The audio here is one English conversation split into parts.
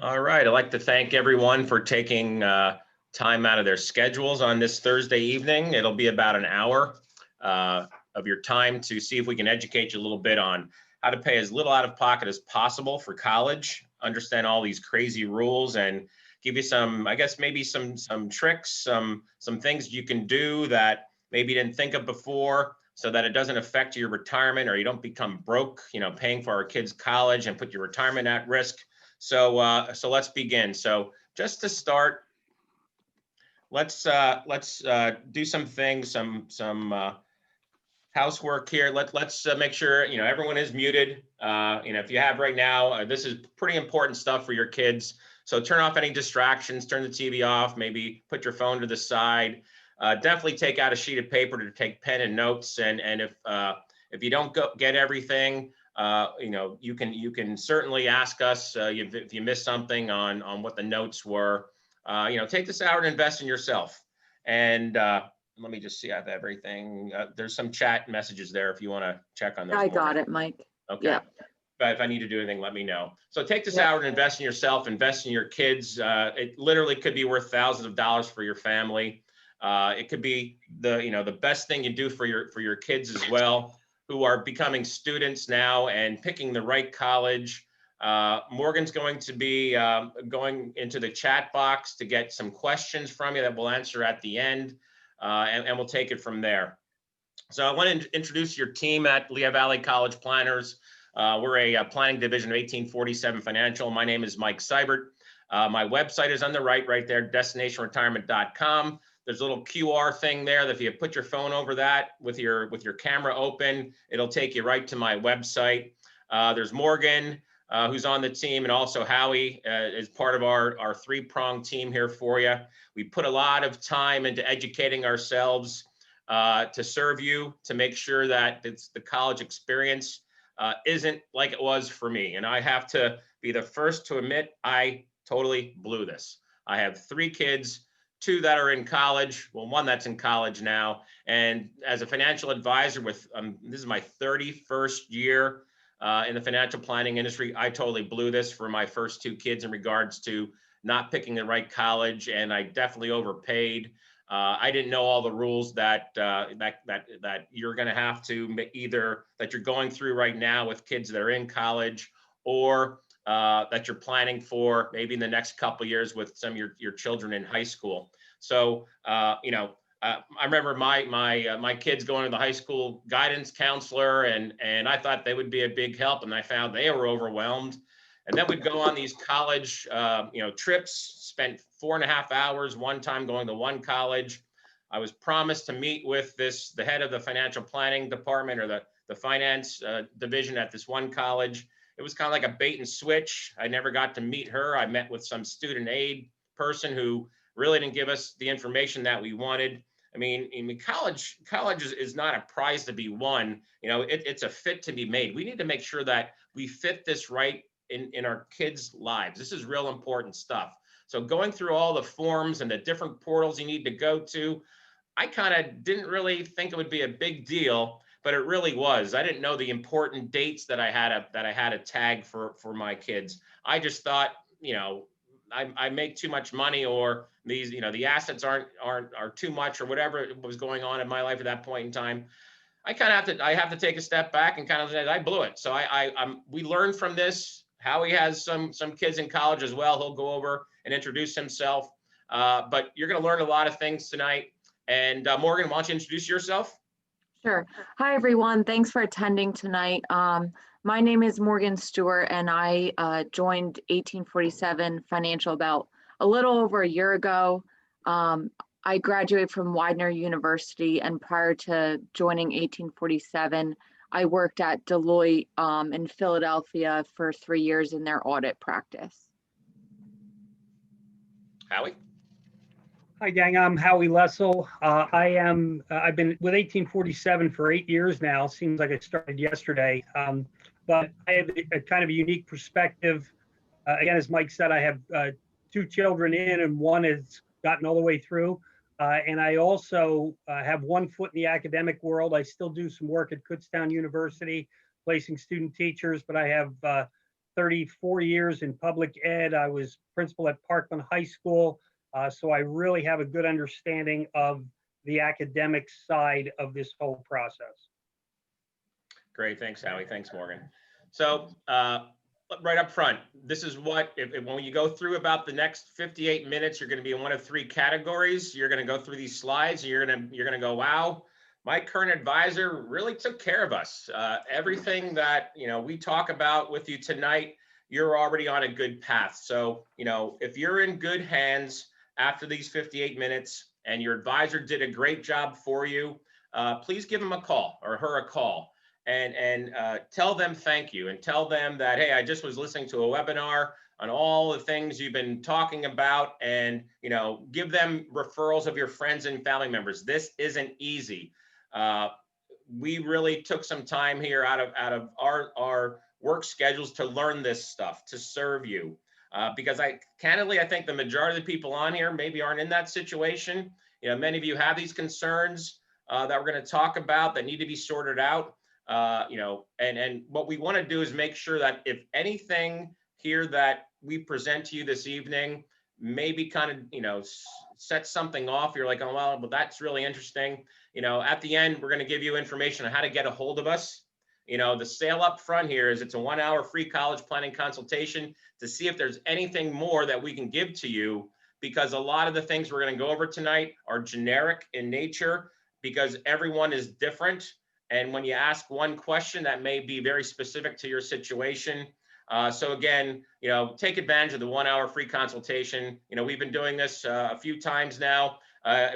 All right. I'd like to thank everyone for taking time out of their schedules on this Thursday evening. It'll be about an hour of your time to see if we can educate you a little bit on how to pay as little out of pocket as possible for college, understand all these crazy rules, and give you some, I guess, maybe some tricks, some things you can do that maybe you didn't think of before, so that it doesn't affect your retirement or you don't become broke, paying for our kids' college and put your retirement at risk. So let's begin. So just to start, let's do some things, some housework here. Let's make sure everyone is muted. If you have right now, this is pretty important stuff for your kids. So turn off any distractions, turn the TV off, maybe put your phone to the side. Definitely take out a sheet of paper to take pen and notes. And if you don't get everything, you can certainly ask us if you missed something on what the notes were. Take this hour and invest in yourself. And let me just see, I have everything. There's some chat messages there if you want to check on those. I got it, Mike. Okay. Yeah. But if I need to do anything, let me know. So take this hour and invest in yourself, invest in your kids. It literally could be worth thousands of dollars for your family. It could be the best thing you do for your kids as well, who are becoming students now and picking the right college. Morgan's going to be going into the chat box to get some questions from you that we'll answer at the end, and we'll take it from there. So I want to introduce your team at Lehigh Valley College Planners. We're a planning division of 1847 Financial. My name is Mike Seibert. My website is on the right there, destinationretirement.com. There's a little QR thing there that if you put your phone over that with your camera open, it'll take you right to my website. There's Morgan, who's on the team, and also Howie is part of our three-pronged team here for you. We put a lot of time into educating ourselves to serve you, to make sure that the college experience isn't like it was for me. And I have to be the first to admit I totally blew this. I have 3 kids, 2 that are in college, well, 1 that's in college now. And as a financial advisor with, this is my 31st year in the financial planning industry, I totally blew this for my first 2 kids in regards to not picking the right college, and I definitely overpaid. I didn't know all the rules that you're going to have to either that you're going through right now with kids that are in college, or that you're planning for maybe in the next couple of years with some of your children in high school. So I remember my kids going to the high school guidance counselor, and I thought they would be a big help, and I found they were overwhelmed. And then we'd go on these college trips, spent 4.5 hours one time going to one college. I was promised to meet with the head of the financial planning department, or the finance division at this one college. It was kind of like a bait and switch. I never got to meet her. I met with some student aid person who really didn't give us the information that we wanted. I mean, college is not a prize to be won. It's a fit to be made. We need to make sure that we fit this right in our kids' lives. This is real important stuff. So going through all the forms and the different portals you need to go to, I kind of didn't really think it would be a big deal, but it really was. I didn't know the important dates that I had to tag for my kids. I just thought, I make too much money, or these, the assets are too much, or whatever was going on in my life at that point in time. I have to take a step back and kind of say I blew it. So we learned from this. Howie has some kids in college as well. He'll go over and introduce himself. But you're going to learn a lot of things tonight. And Morgan, why don't you introduce yourself? Sure. Hi, everyone. Thanks for attending tonight. My name is Morgan Stewart, and I joined 1847 Financial about a little over a year ago. I graduated from Widener University, and prior to joining 1847, I worked at Deloitte in Philadelphia for 3 years in their audit practice. Howie? Hi, gang. I'm Howie Lessel. I've been with 1847 for 8 years now. Seems like I started yesterday, but I have a kind of a unique perspective. Again, as Mike said, I have 2 children in, and 1 has gotten all the way through. And I also have 1 foot in the academic world. I still do some work at Kutztown University, placing student teachers, but I have 34 years in public ed. I was principal at Parkland High School. So I really have a good understanding of the academic side of this whole process. Great, thanks, Howie. Thanks, Morgan. So right up front, this is what, when you go through about the next 58 minutes, you're going to be in one of three categories. You're going to go through these slides. And you're going to go, wow, my current advisor really took care of us. Everything that we talk about with you tonight, you're already on a good path. So if you're in good hands after these 58 minutes and your advisor did a great job for you, please give him a call or her a call. And tell them thank you, and tell them that, hey, I just was listening to a webinar on all the things you've been talking about, and give them referrals of your friends and family members. This isn't easy. We really took some time here out of our work schedules to learn this stuff, to serve you, because candidly, I think the majority of the people on here maybe aren't in that situation. Many of you have these concerns that we're going to talk about that need to be sorted out. And what we want to do is make sure that if anything here that we present to you this evening, maybe kind of, set something off. You're like, oh, well, that's really interesting. At the end, we're going to give you information on how to get a hold of us. The sale up front here is it's a 1 hour free college planning consultation to see if there's anything more that we can give to you, because a lot of the things we're going to go over tonight are generic in nature because everyone is different. And when you ask one question, that may be very specific to your situation. So again, take advantage of the 1 hour free consultation. We've been doing this a few times now.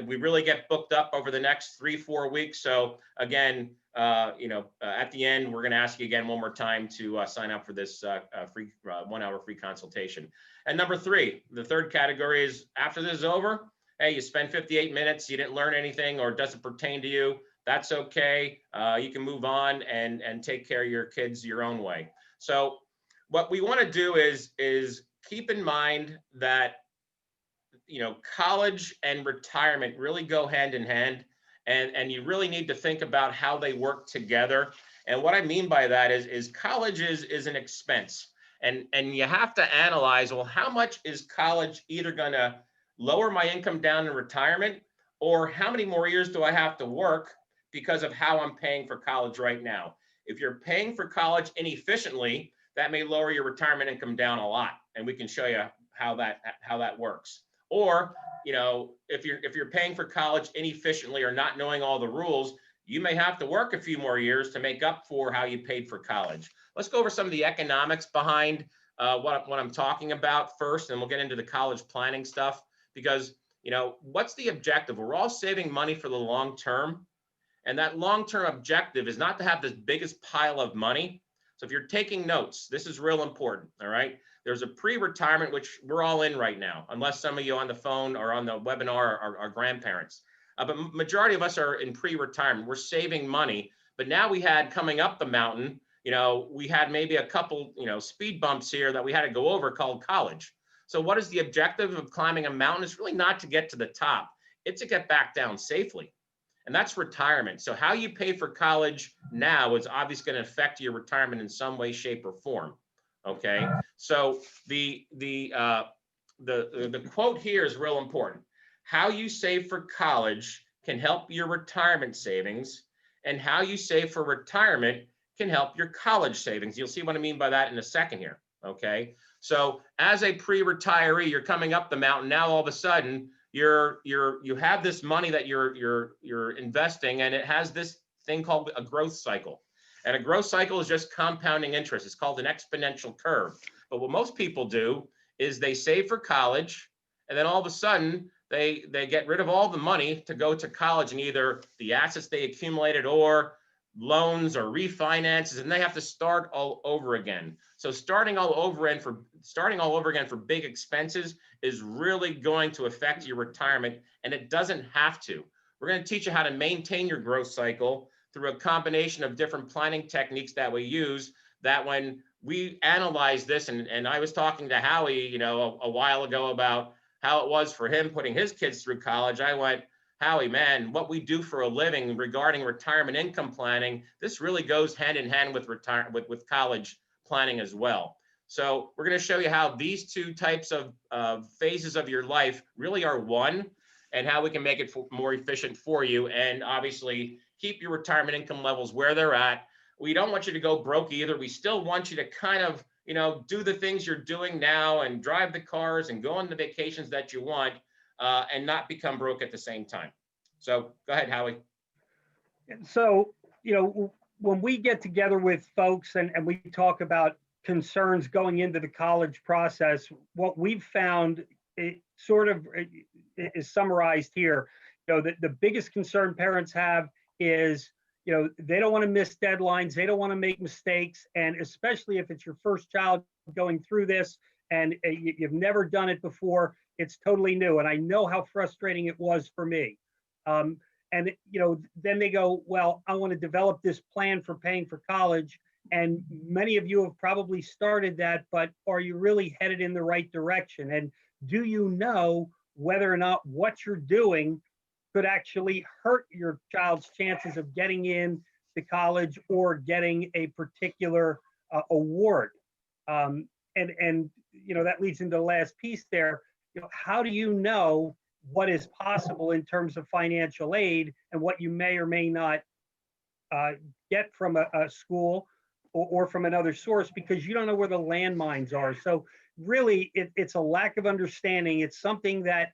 We really get booked up over the next 3-4 weeks. So again, at the end, we're going to ask you again one more time to sign up for this free 1 hour free consultation. And number three, the third category is after this is over, hey, you spend 58 minutes, you didn't learn anything or it doesn't pertain to you. That's okay. You can move on and take care of your kids your own way. So what we want to do is keep in mind that, college and retirement really go hand in hand, and you really need to think about how they work together. And what I mean by that is college is an expense, and you have to analyze, well, how much is college either going to lower my income down in retirement, or how many more years do I have to work because of how I'm paying for college right now? If you're paying for college inefficiently, that may lower your retirement income down a lot, and we can show you how that works. Or, if you're paying for college inefficiently or not knowing all the rules, you may have to work a few more years to make up for how you paid for college. Let's go over some of the economics behind what I'm talking about first, and we'll get into the college planning stuff, because what's the objective? We're all saving money for the long term. And that long-term objective is not to have this biggest pile of money. So if you're taking notes, this is real important, all right? There's a pre-retirement, which we're all in right now, unless some of you on the phone or on the webinar are grandparents. But majority of us are in pre-retirement. We're saving money, but now we had coming up the mountain, we had maybe a couple, speed bumps here that we had to go over called college. So what is the objective of climbing a mountain? It's really not to get to the top. It's to get back down safely. And that's retirement. So how you pay for college now is obviously going to affect your retirement in some way, shape, or form. Okay. So the quote here is real important. How you save for college can help your retirement savings, and how you save for retirement can help your college savings. You'll see what I mean by that in a second here. Okay. So as a pre-retiree, you're coming up the mountain. Now all of a sudden, you have this money that you're investing, and it has this thing called a growth cycle. And a growth cycle is just compounding interest. It's called an exponential curve. But what most people do is they save for college, and then all of a sudden they get rid of all the money to go to college, and either the assets they accumulated or loans or refinances, and they have to start all over again. So starting all over again for big expenses is really going to affect your retirement, and it doesn't have to. We're going to teach you how to maintain your growth cycle through a combination of different planning techniques that we use, that when we analyze this, and I was talking to Howie, a while ago about how it was for him putting his kids through college. I went, Howie, man, what we do for a living regarding retirement income planning, this really goes hand in hand with college planning as well. So we're going to show you how these two types of phases of your life really are one, and how we can make it more efficient for you, and obviously keep your retirement income levels where they're at. We don't want you to go broke either. We still want you to kind of, do the things you're doing now and drive the cars and go on the vacations that you want, and not become broke at the same time. So go ahead, Howie. So, when we get together with folks and we talk about concerns going into the college process, what we've found is summarized here. The biggest concern parents have is, they don't want to miss deadlines. They don't want to make mistakes. And especially if it's your first child going through this and you've never done it before, it's totally new. And I know how frustrating it was for me. And then they go, well, I want to develop this plan for paying for college. And many of you have probably started that, but are you really headed in the right direction? And do you know whether or not what you're doing could actually hurt your child's chances of getting in to college or getting a particular award? And that leads into the last piece there. How do you know what is possible in terms of financial aid and what you may or may not get from a school or from another source, because you don't know where the landmines are? So really, it's a lack of understanding. It's something that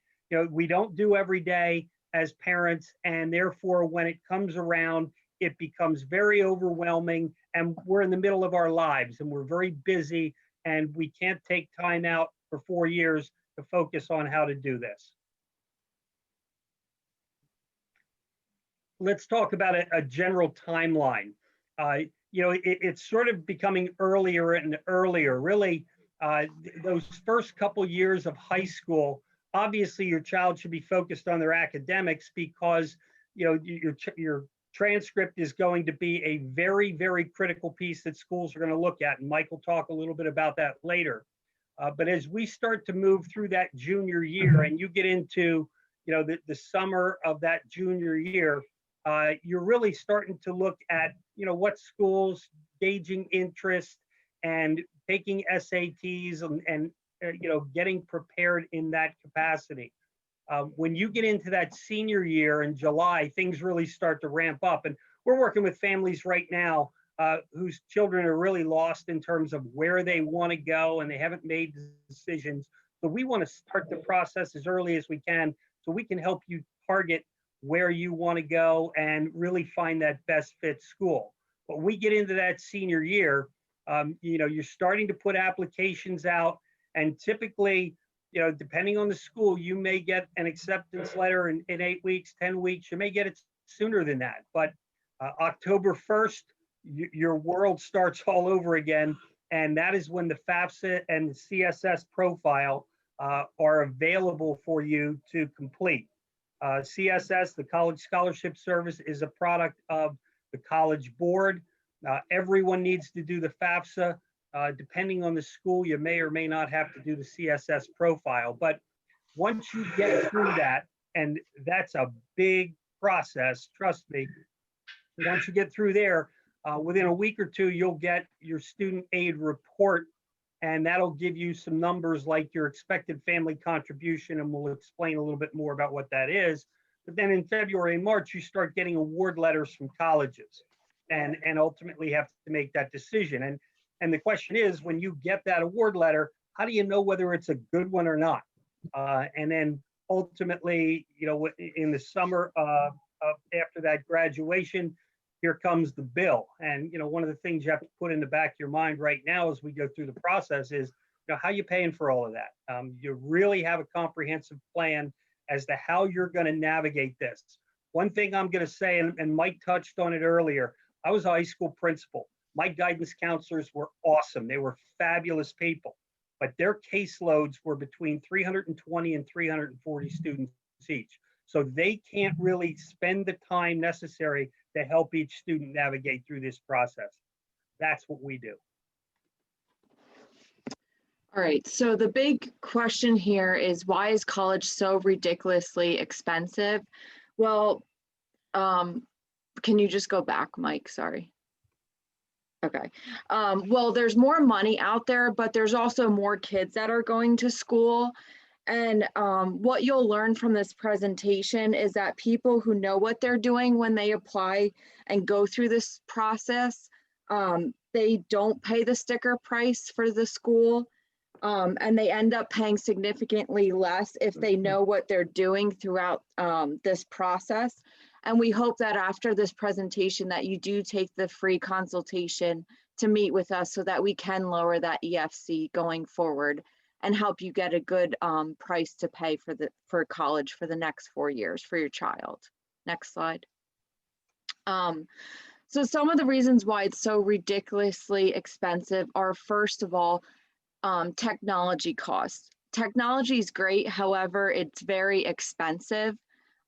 we don't do every day as parents, and therefore when it comes around, it becomes very overwhelming, and we're in the middle of our lives and we're very busy, and we can't take time out for 4 years to focus on how to do this. Let's talk about a general timeline. It's sort of becoming earlier and earlier. Really, those first couple years of high school, obviously your child should be focused on their academics, because your transcript is going to be a very, very critical piece that schools are going to look at. And Mike will talk a little bit about that later. But as we start to move through that junior year and you get into the summer of that junior year, you're really starting to look at what schools, gauging interest and taking SATs and getting prepared in that capacity. When you get into that senior year in July, things really start to ramp up. And we're working with families right now whose children are really lost in terms of where they want to go, and they haven't made decisions. So we want to start the process as early as we can, so we can help you target where you want to go and really find that best fit school. But when we get into that senior year, you're starting to put applications out, and typically, depending on the school, you may get an acceptance letter in 8 weeks, 10 weeks. You may get it sooner than that. But October 1st, your world starts all over again. And that is when the FAFSA and the CSS profile are available for you to complete. CSS, the College Scholarship Service, is a product of the College Board. Everyone needs to do the FAFSA. Depending on the school, you may or may not have to do the CSS profile. But once you get through that, and that's a big process, trust me, once you get through there, within a week or two, you'll get your student aid report, and that'll give you some numbers like your expected family contribution, and we'll explain a little bit more about what that is. But then in February and March, you start getting award letters from colleges, and ultimately have to make that decision. And the question is, when you get that award letter, how do you know whether it's a good one or not? And then ultimately, in the summer after that graduation, here comes the bill. And one of the things you have to put in the back of your mind right now as we go through the process is, how you paying for all of that? You really have a comprehensive plan as to how you're going to navigate this. One thing I'm going to say, and Mike touched on it earlier, I was a high school principal. My guidance counselors were awesome. They were fabulous people, but their caseloads were between 320 and 340 students each. So they can't really spend the time necessary to help each student navigate through this process. That's what we do. All right, so the big question here is, why is college so ridiculously expensive? Well, can you just go back, Mike? Sorry. Okay. Well, there's more money out there, but there's also more kids that are going to school. And what you'll learn from this presentation is that people who know what they're doing when they apply and go through this process, they don't pay the sticker price for the school, and they end up paying significantly less if they know what they're doing throughout this process. And we hope that after this presentation that you do take the free consultation to meet with us so that we can lower that EFC going forward and help you get a good price to pay for college for the next 4 years for your child. Next slide. So some of the reasons why it's so ridiculously expensive are, first of all, technology costs. Technology is great, however, it's very expensive.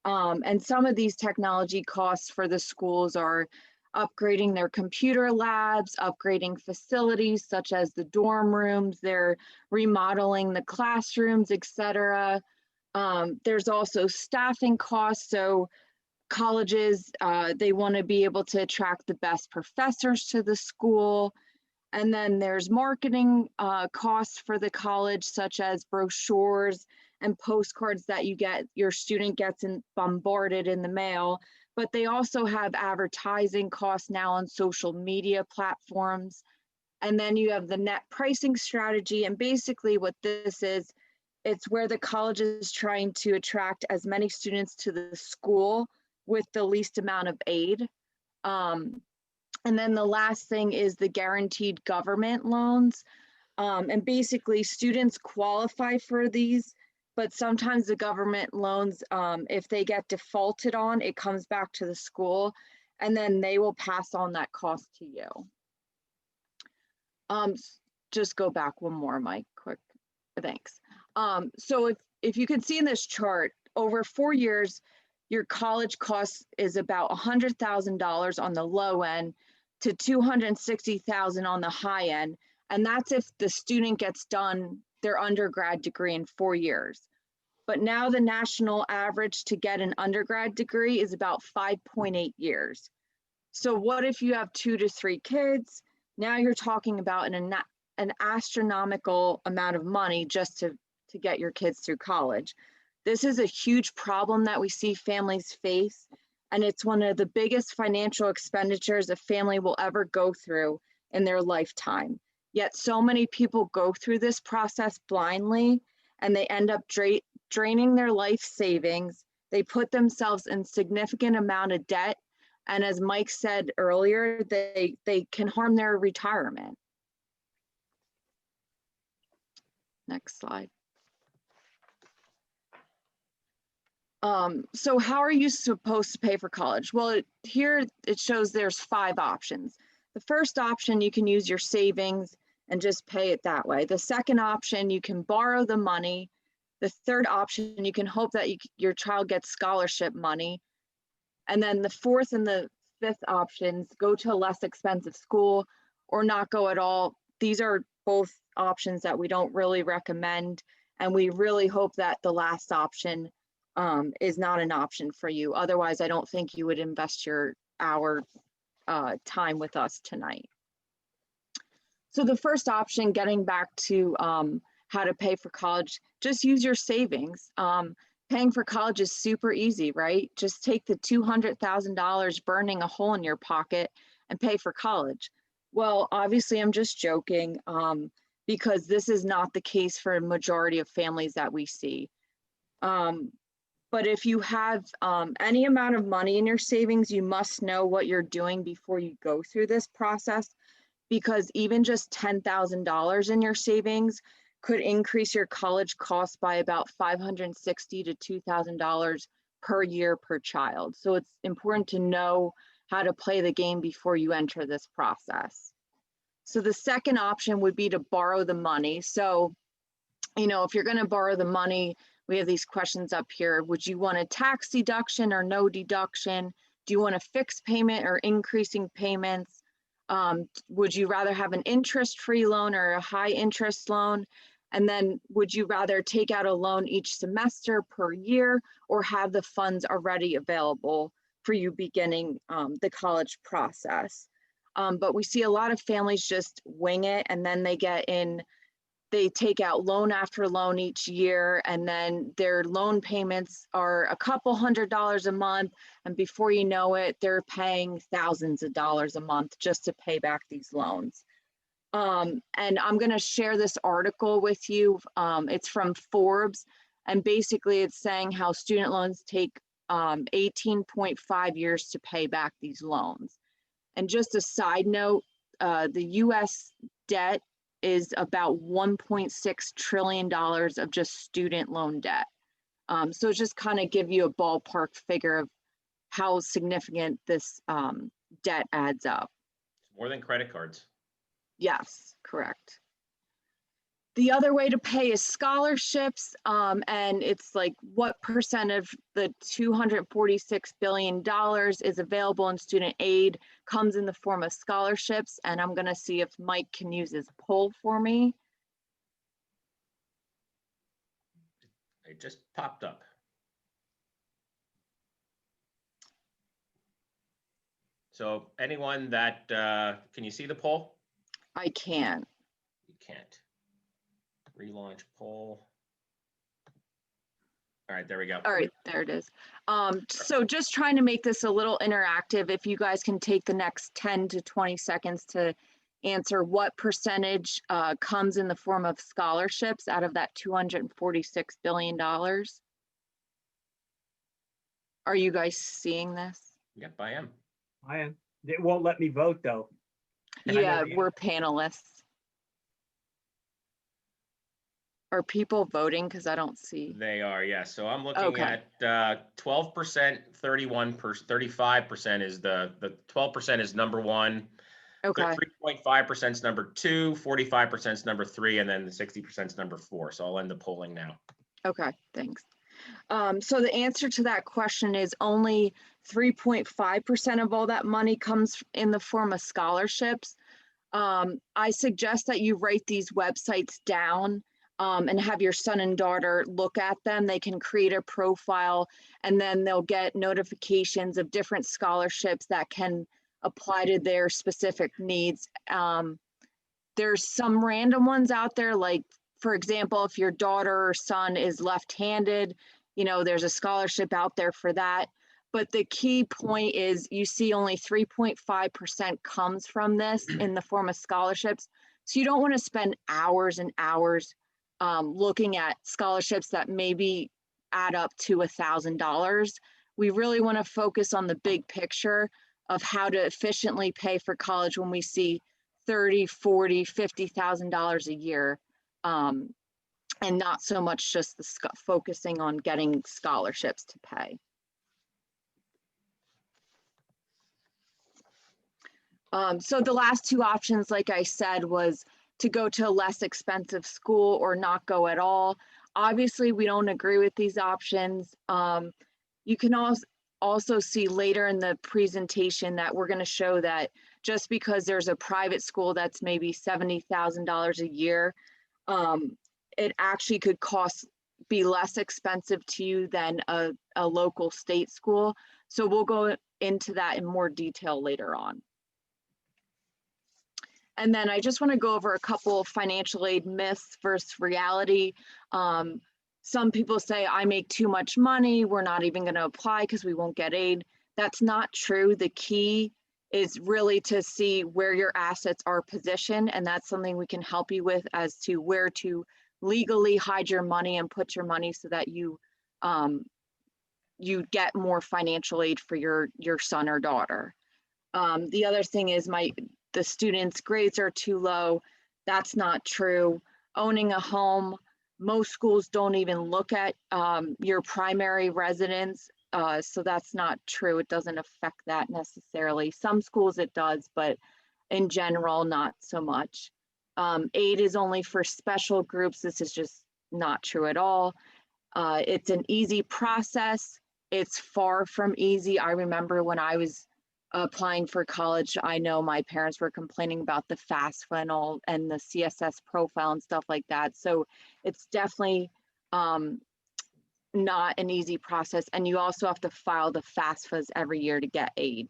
And some of these technology costs for the schools are upgrading their computer labs, upgrading facilities such as the dorm rooms, they're remodeling the classrooms, etc. There's also staffing costs. So colleges, they want to be able to attract the best professors to the school. And then there's marketing costs for the college, such as brochures and postcards that your student gets bombarded in the mail. But they also have advertising costs now on social media platforms. And then you have the net pricing strategy. And basically what this is, it's where the college is trying to attract as many students to the school with the least amount of aid. And then the last thing is the guaranteed government loans. And basically students qualify for these, but sometimes the government loans, if they get defaulted on, it comes back to the school and then they will pass on that cost to you. Just go back one more, Mike, quick, thanks. So if you can see in this chart, over 4 years, your college cost is about $100,000 on the low end to $260,000 on the high end. And that's if the student gets done their undergrad degree in 4 years. But now the national average to get an undergrad degree is about 5.8 years. So what if you have 2 to 3 kids? Now you're talking about an astronomical amount of money just to get your kids through college. This is a huge problem that we see families face, and it's one of the biggest financial expenditures a family will ever go through in their lifetime. Yet so many people go through this process blindly, and they end up draining their life savings. They put themselves in significant amount of debt, and as Mike said earlier, they can harm their retirement. Next slide. So how are you supposed to pay for college? Well, here it shows there's 5 options. The first option, you can use your savings and just pay it that way. The second option, you can borrow the money. The third option, you can hope that your child gets scholarship money. And then the fourth and the fifth options, go to a less expensive school or not go at all. These are both options that we don't really recommend. And we really hope that the last option is not an option for you. Otherwise, I don't think you would invest our time with us tonight. So the first option, getting back to how to pay for college, just use your savings. Paying for college is super easy, right? Just take the $200,000 burning a hole in your pocket and pay for college. Well, obviously I'm just joking because this is not the case for a majority of families that we see. But if you have any amount of money in your savings, you must know what you're doing before you go through this process, because even just $10,000 in your savings could increase your college costs by about $560 to $2,000 per year per child. So it's important to know how to play the game before you enter this process. So the second option would be to borrow the money. So, if you're going to borrow the money, we have these questions up here. Would you want a tax deduction or no deduction? Do you want a fixed payment or increasing payments? Would you rather have an interest-free loan or a high interest loan? And then would you rather take out a loan each semester per year or have the funds already available for you beginning the college process? But we see a lot of families just wing it, and then they take out loan after loan each year, and then their loan payments are a couple $100s a month. And before you know it, they're paying thousands of dollars a month just to pay back these loans. And I'm going to share this article with you. It's from Forbes. And basically it's saying how student loans take 18.5 years to pay back these loans. And just a side note, the US debt is about $1.6 trillion of just student loan debt. So just kind of give you a ballpark figure of how significant this debt adds up. It's more than credit cards. Yes, correct. The other way to pay is scholarships, and it's like what percent of the $246 billion is available in student aid comes in the form of scholarships. And I'm going to see if Mike can use his poll for me. It just popped up. So anyone that, can you see the poll? I can. You can't. Relaunch poll. All right, there we go. All right, there it is. So just trying to make this a little interactive, if you guys can take the next 10 to 20 seconds to answer what percentage comes in the form of scholarships out of that $246 billion. Are you guys seeing this? Yep, I am. I am. It won't let me vote though. Yeah, we're panelists. Are people voting? Because I don't see. They are, yes. So I'm looking Okay. at 12%, 35% is the 12% is number one. Okay. 3.5% is number two, 45% is number three, and then the 60% is number four. So I'll end the polling now. Okay, thanks. So the answer to that question is only 3.5% of all that money comes in the form of scholarships. I suggest that you write these websites down and have your son and daughter look at them. They can create a profile, and then they'll get notifications of different scholarships that can apply to their specific needs. There's some random ones out there, like, for example, if your daughter or son is left-handed, you know, there's a scholarship out there for that. But the key point is you see only 3.5% comes from this in the form of scholarships. So you don't want to spend hours and hours looking at scholarships that maybe add up to $1,000. We really want to focus on the big picture of how to efficiently pay for college when we see $30,000, $40,000, $50,000 a year, and not so much just focusing on getting scholarships to pay. So the last two options, like I said, was to go to a less expensive school or not go at all. Obviously, we don't agree with these options. You can also see later in the presentation that we're going to show that just because there's a private school that's maybe $70,000 a year, it actually could be less expensive to you than a local state school. So we'll go into that in more detail later on. And then I just want to go over a couple of financial aid myths versus reality. Some people say, I make too much money, we're not even going to apply because we won't get aid. That's not true. The key is really to see where your assets are positioned, and that's something we can help you with as to where to legally hide your money and put your money so that you get more financial aid for your son or daughter. The other thing is the students' grades are too low. That's not true. Owning a home, most schools don't even look at your primary residence, so that's not true. It doesn't affect that necessarily. Some schools it does, but in general, not so much. Aid is only for special groups. This is just not true at all. It's an easy process. It's far from easy. I remember when I was applying for college, I know my parents were complaining about the FAFSA and the CSS profile and stuff like that. So it's definitely not an easy process. And you also have to file the FAFSAs every year to get aid.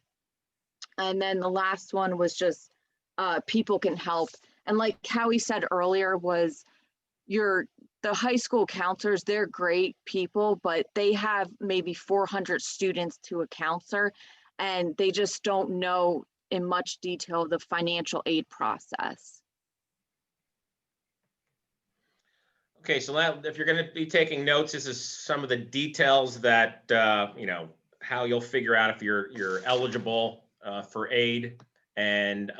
And then the last one was just people can help. And like Howie said earlier, was the high school counselors, they're great people, but they have maybe 400 students to a counselor, and they just don't know in much detail the financial aid process. Okay, so now if you're going to be taking notes, this is some of the details that, you know, how you'll figure out if you're eligible for aid. And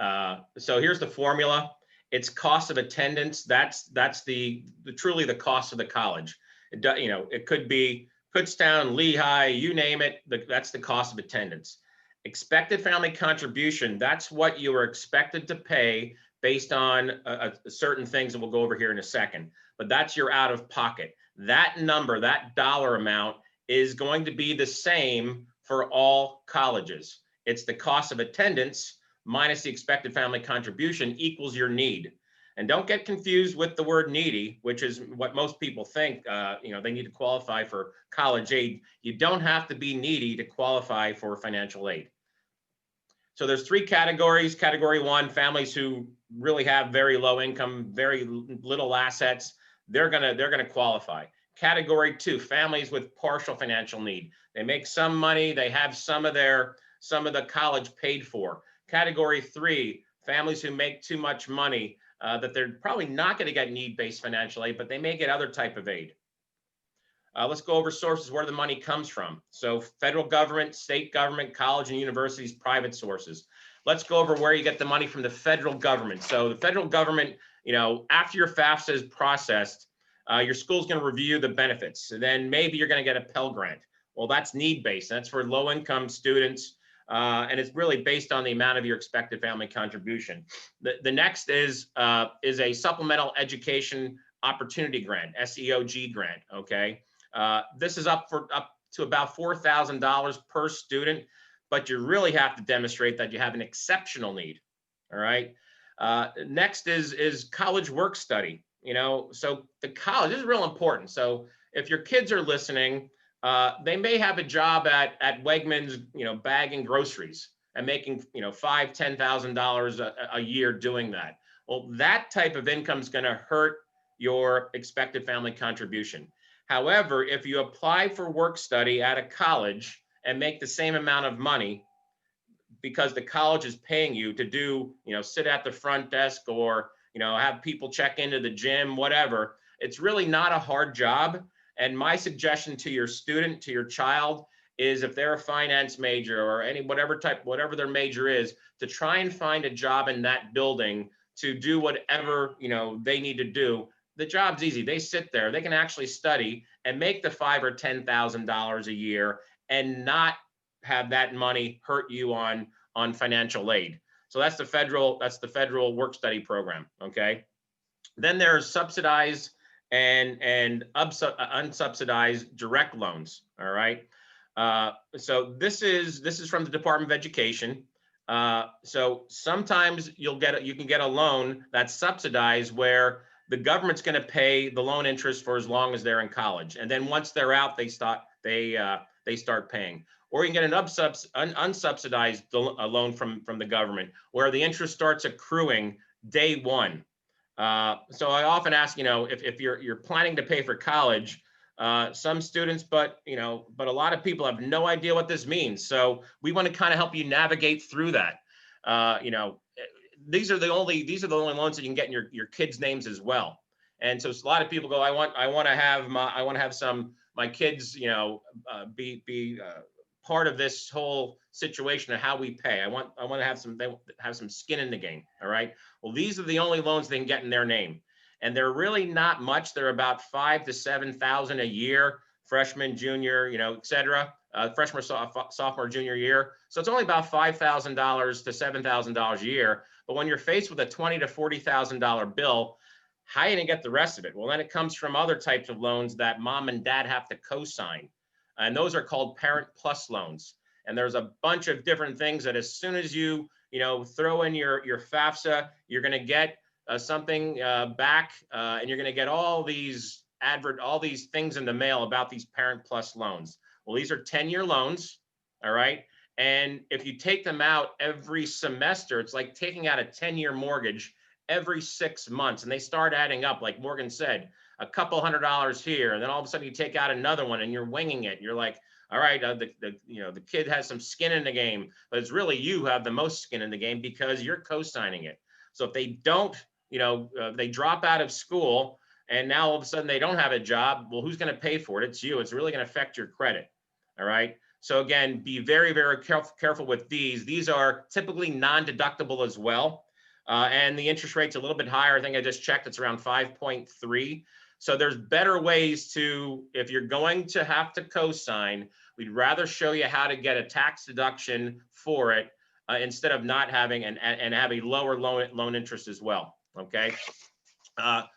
so here's the formula. It's cost of attendance. That's the truly the cost of the college. You know, it could be Kutztown, Lehigh, you name it. That's the cost of attendance. Expected family contribution. That's what you are expected to pay based on certain things that we'll go over here in a second. But that's your out of pocket. That number, that dollar amount is going to be the same for all colleges. It's the cost of attendance minus the expected family contribution equals your need. And don't get confused with the word needy, which is what most people think, you know, they need to qualify for college aid. You don't have to be needy to qualify for financial aid. So there's three categories. Category one, families who really have very low income, very little assets, they're gonna qualify. Category two, families with partial financial need. They make some money, they have some of the college paid for. Category three, families who make too much money that they're probably not going to get need-based financial aid, but they may get other type of aid. Let's go over sources where the money comes from. So federal government, state government, college and universities, private sources. Let's go over where you get the money from the federal government. So the federal government, you know, after your FAFSA is processed, your school's going to review the benefits. And then maybe you're going to get a Pell Grant. Well, that's need-based. That's for low-income students. And it's really based on the amount of your expected family contribution. The next is a supplemental education opportunity grant, SEOG grant, okay? This is up to about $4,000 per student, but you really have to demonstrate that you have an exceptional need, all right? Next is college work study, you know, so the college, this is real important. So if your kids are listening, they may have a job at Wegmans, you know, bagging groceries and making, you know, $5,000, $10,000 a year doing that. Well, that type of income is going to hurt your expected family contribution. However, if you apply for work study at a college and make the same amount of money because the college is paying you to do, you know, sit at the front desk or, you know, have people check into the gym, whatever, it's really not a hard job. And my suggestion to your student, to your child, is if they're a finance major or whatever their major is, to try and find a job in that building to do whatever, you know, they need to do. The job's easy. They sit there, they can actually study and make the $5,000 or $10,000 a year and not have that money hurt you on financial aid. So that's the federal work study program. Okay. Then there's subsidized and unsubsidized direct loans. All right. So this is from the Department of Education. So sometimes you can get a loan that's subsidized where the government's going to pay the loan interest for as long as they're in college, and then once they're out, they start paying. Or you can get an unsubsidized loan from the government where the interest starts accruing day one. So I often ask, you know, if you're planning to pay for college, some students, but a lot of people have no idea what this means. So we want to kind of help you navigate through that. These are the only loans that you can get in your kids' names as well. And so a lot of people go, I want to have my kids, you know, be part of this whole situation of how we pay. I want to have some skin in the game. All right. Well, these are the only loans they can get in their name, and they're really not much. They're about $5,000 to $7,000 a year, freshman, junior, you know, et cetera. Freshman, sophomore, junior year. So it's only about $5,000 to $7,000 a year. But when you're faced with a $20,000 to $40,000 bill, how are you gonna get the rest of it? Well, then it comes from other types of loans that mom and dad have to co-sign. And those are called Parent Plus loans. And there's a bunch of different things that as soon as you throw in your FAFSA, you're gonna get something back, and you're gonna get all these things in the mail about these Parent Plus loans. Well, these are 10-year loans, all right? And if you take them out every semester, it's like taking out a 10-year mortgage every 6 months, and they start adding up, like Morgan said, a couple $100 here, and then all of a sudden you take out another one and you're winging it. You're like, all right, the kid has some skin in the game, but it's really you who have the most skin in the game because you're co-signing it. So if they don't, they drop out of school and now all of a sudden they don't have a job, well, who's going to pay for it? It's you. It's really going to affect your credit. All right. So again, be very, very careful with these. These are typically non-deductible as well. And the interest rate's a little bit higher. I think I just checked, it's around 5.3. So there's better ways to, if you're going to have to co-sign, we'd rather show you how to get a tax deduction for it instead of not having and have a lower loan interest as well. Okay.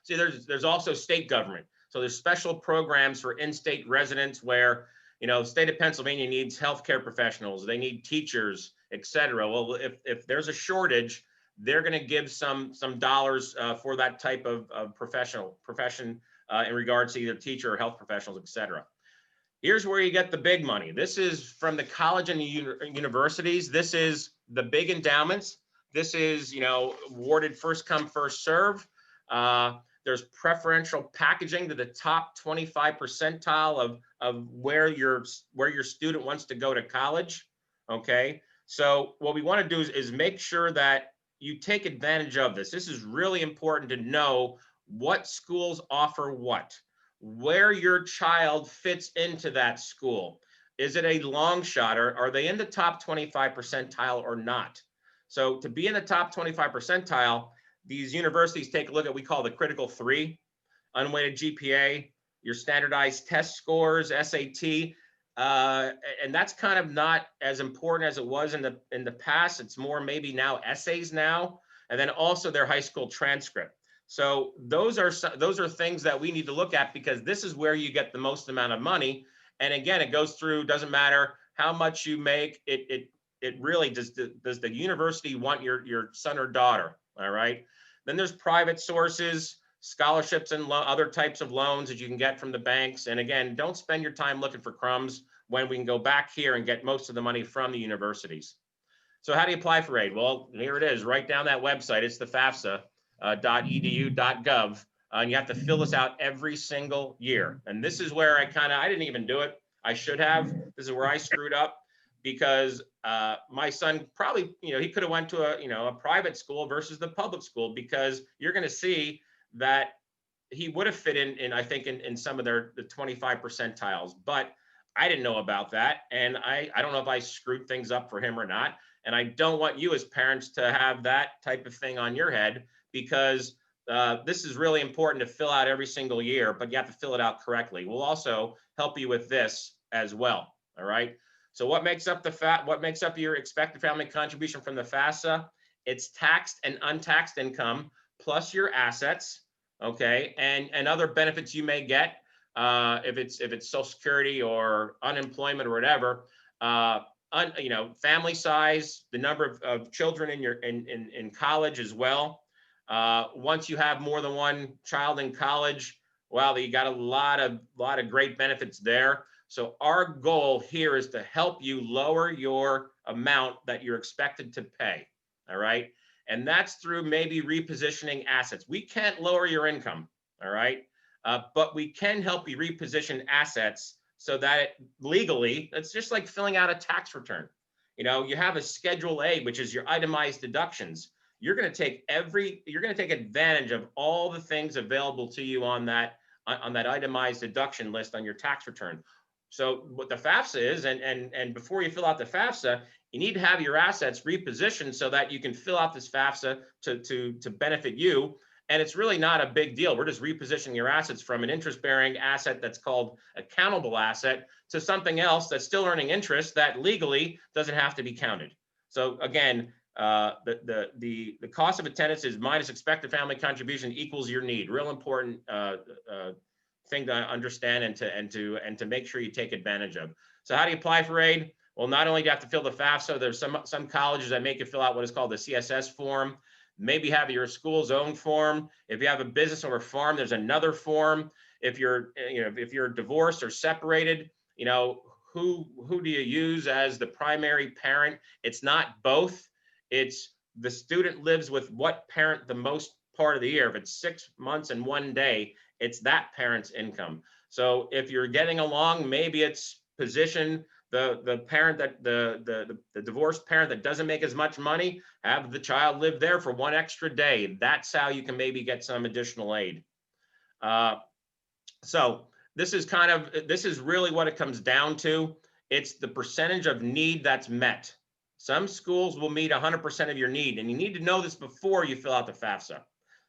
See, there's also state government. So there's special programs for in-state residents where, the state of Pennsylvania needs healthcare professionals, they need teachers, et cetera. Well, if there's a shortage, they're going to give some dollars for that type of profession in regards to either teacher or health professionals, et cetera. Here's where you get the big money. This is from the college and the universities. This is the big endowments. This is, awarded first come, first serve. There's preferential packaging to the top 25 percentile of where your student wants to go to college. Okay. So what we want to do is make sure that you take advantage of this. This is really important to know what schools offer what, where your child fits into that school. Is it a long shot, or are they in the top 25 percentile or not? So to be in the top 25 percentile, these universities take a look at what we call the critical three: unweighted GPA, your standardized test scores, SAT, and that's kind of not as important as it was in the past. It's more maybe now essays now, and then also their high school transcript. So those are things that we need to look at, because this is where you get the most amount of money. And again, it goes through, doesn't matter how much you make, it really does the university want your son or daughter. All right. Then there's private sources, scholarships, and other types of loans that you can get from the banks. And again, don't spend your time looking for crumbs when we can go back here and get most of the money from the universities. So how do you apply for aid? Well, here it is, right down that website. It's the FAFSA.edu.gov. And you have to fill this out every single year. And this is where I didn't even do it. I should have. This is where I screwed up, because my son probably, he could have went to a private school versus the public school, because you're going to see that he would have fit in I think in some of the 25 percentiles, but I didn't know about that. And I don't know if I screwed things up for him or not. And I don't want you as parents to have that type of thing on your head, because this is really important to fill out every single year, but you have to fill it out correctly. We'll also help you with this as well. All right. So what makes up your expected family contribution from the FAFSA? It's taxed and untaxed income plus your assets, okay, and other benefits you may get if it's Social Security or unemployment or whatever. Family size, the number of children in college as well. Once you have more than one child in college, well, you got a lot of great benefits there. So our goal here is to help you lower your amount that you're expected to pay. All right. And that's through maybe repositioning assets. We can't lower your income. All right. But we can help you reposition assets so that legally, it's just like filling out a tax return. You have a Schedule A, which is your itemized deductions. You're going to take advantage of all the things available to you on that itemized deduction list on your tax return. So what the FAFSA is, and before you fill out the FAFSA, you need to have your assets repositioned so that you can fill out this FAFSA to benefit you. And it's really not a big deal. We're just repositioning your assets from an interest-bearing asset that's called accountable asset to something else that's still earning interest that legally doesn't have to be counted. So again, the cost of attendance is minus expected family contribution equals your need. Real important thing to understand and to make sure you take advantage of. So how do you apply for aid? Well, not only do you have to fill the FAFSA, there's some colleges that make you fill out what is called the CSS form. Maybe have your school's own form. If you have a business or a farm, there's another form. If you're divorced or separated, who do you use as the primary parent? It's not both. It's the student lives with what parent the most part of the year. If it's 6 months and 1 day, it's that parent's income. So if you're getting along, maybe it's position the parent that the divorced parent that doesn't make as much money, have the child live there for 1 extra day. That's how you can maybe get some additional aid. So this is really what it comes down to. It's the percentage of need that's met. Some schools will meet 100% of your need, and you need to know this before you fill out the FAFSA.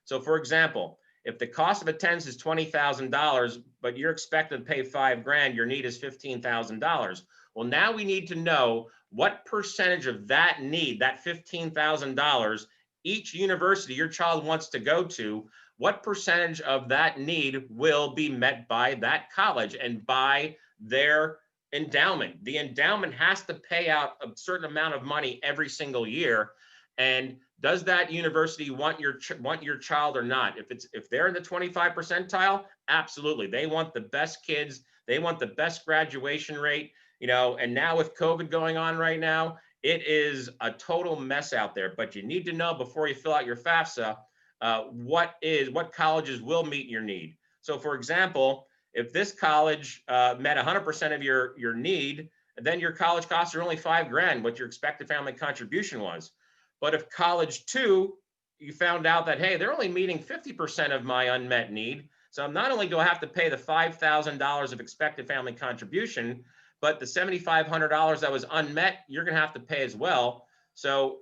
So for example, if the cost of attendance is $20,000, but you're expected to pay $5,000, your need is $15,000. Well, now we need to know what percentage of that need, that $15,000, each university your child wants to go to, what percentage of that need will be met by that college and by their endowment. The endowment has to pay out a certain amount of money every single year. And does that university want your child or not? If they're in the 25 percentile, absolutely. They want the best kids. They want the best graduation rate, and now with COVID going on right now, it is a total mess out there. But you need to know before you fill out your FAFSA, what colleges will meet your need. So for example, if this college met 100% of your need, then your college costs are only $5,000, what your expected family contribution was. But if college 2, you found out that, hey, they're only meeting 50% of my unmet need. So not only do I have to pay the $5,000 of expected family contribution, but the $7,500 that was unmet, you're going to have to pay as well. So,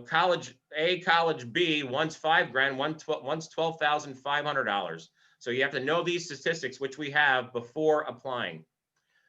college A, college B, one's $5,000, one's $12,500. So you have to know these statistics, which we have before applying.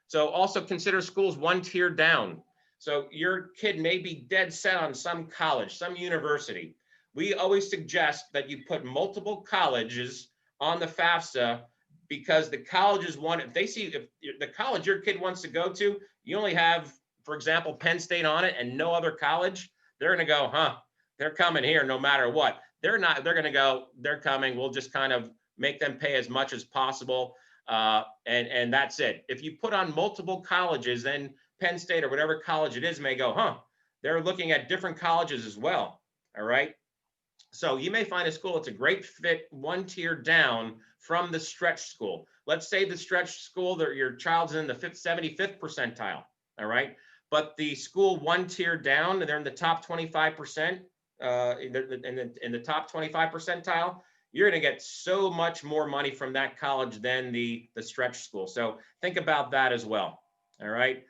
So also consider schools 1 tier down. So your kid may be dead set on some college, some university. We always suggest that you put multiple colleges on the FAFSA, because the colleges want, if they see if the college your kid wants to go to, you only have, for example, Penn State on it and no other college, they're going to go, they're coming here no matter what. They're going to go, they're coming. We'll just kind of make them pay as much as possible. And that's it. If you put on multiple colleges, then Penn State or whatever college it is may go, they're looking at different colleges as well. All right. So you may find a school that's a great fit 1 tier down from the stretch school. Let's say the stretch school, your child's in the 75th percentile. All right. But the school 1 tier down, they're in the top 25%, in the top 25 percentile, you're going to get so much more money from that college than the stretch school. So think about that as well. All right.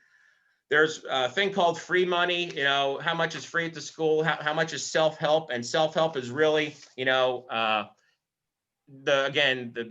There's a thing called free money. How much is free at the school? How much is self-help? And self-help is really, the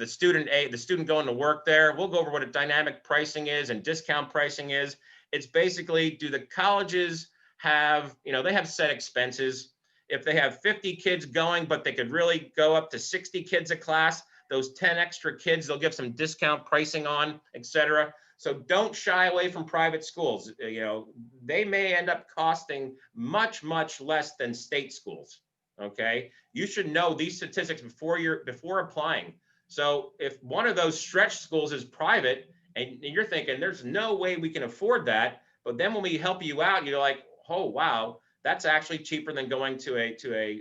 student going to work there. We'll go over what a dynamic pricing is and discount pricing is. It's basically, do the colleges have, they have set expenses. If they have 50 kids going, but they could really go up to 60 kids a class, those 10 extra kids, they'll give some discount pricing on, et cetera. So don't shy away from private schools. They may end up costing much, much less than state schools. Okay. You should know these statistics before applying. So if one of those stretch schools is private and you're thinking there's no way we can afford that, but then when we help you out, you're like, oh, wow, that's actually cheaper than going to a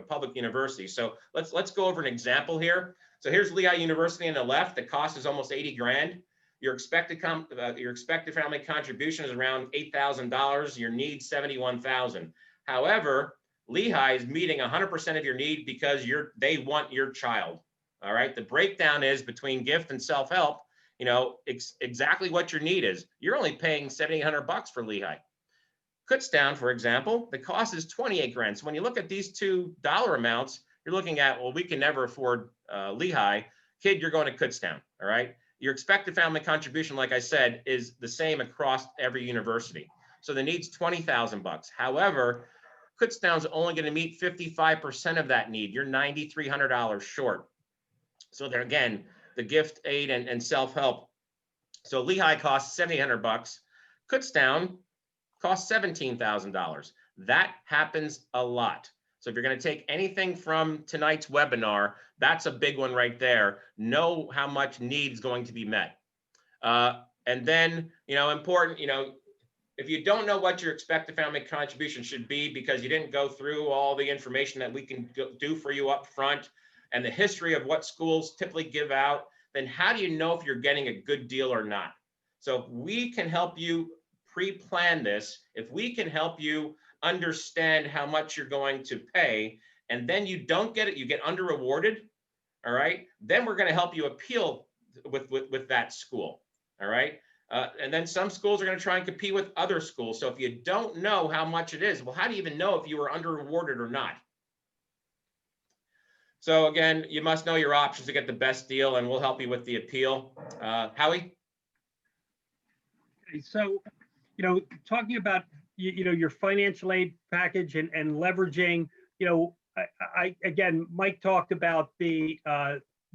public university. So let's go over an example here. So here's Lehigh University on the left. The cost is almost $80,000. Your expected family contribution is around $8,000. Your need $71,000. However, Lehigh is meeting 100% of your need because they want your child. All right. The breakdown is between gift and self-help. Exactly what your need is. You're only paying $7,800 for Lehigh. Kutztown, for example, the cost is $28,000. So when you look at these two dollar amounts, you're looking at, well, we can never afford Lehigh. Kid, you're going to Kutztown. All right. Your expected family contribution, like I said, is the same across every university. So the need's $20,000. However, Kutztown's only going to meet 55% of that need. You're $9,300 short. So there again, the gift aid and self-help. So Lehigh costs $7,800. Kutztown costs $17,000. That happens a lot. So if you're going to take anything from tonight's webinar, that's a big one right there. Know how much need is going to be met. And then, important, if you don't know what your expected family contribution should be because you didn't go through all the information that we can do for you up front and the history of what schools typically give out, then how do you know if you're getting a good deal or not? So if we can help you pre-plan this, if we can help you understand how much you're going to pay, and then you don't get it, you get under rewarded, all right, then we're going to help you appeal with that school, all right? And then some schools are going to try and compete with other schools. So if you don't know how much it is, well, how do you even know if you were under rewarded or not? So again, you must know your options to get the best deal, and we'll help you with the appeal. Howie? Okay, so, talking about, your financial aid package and leveraging, again, Mike talked about the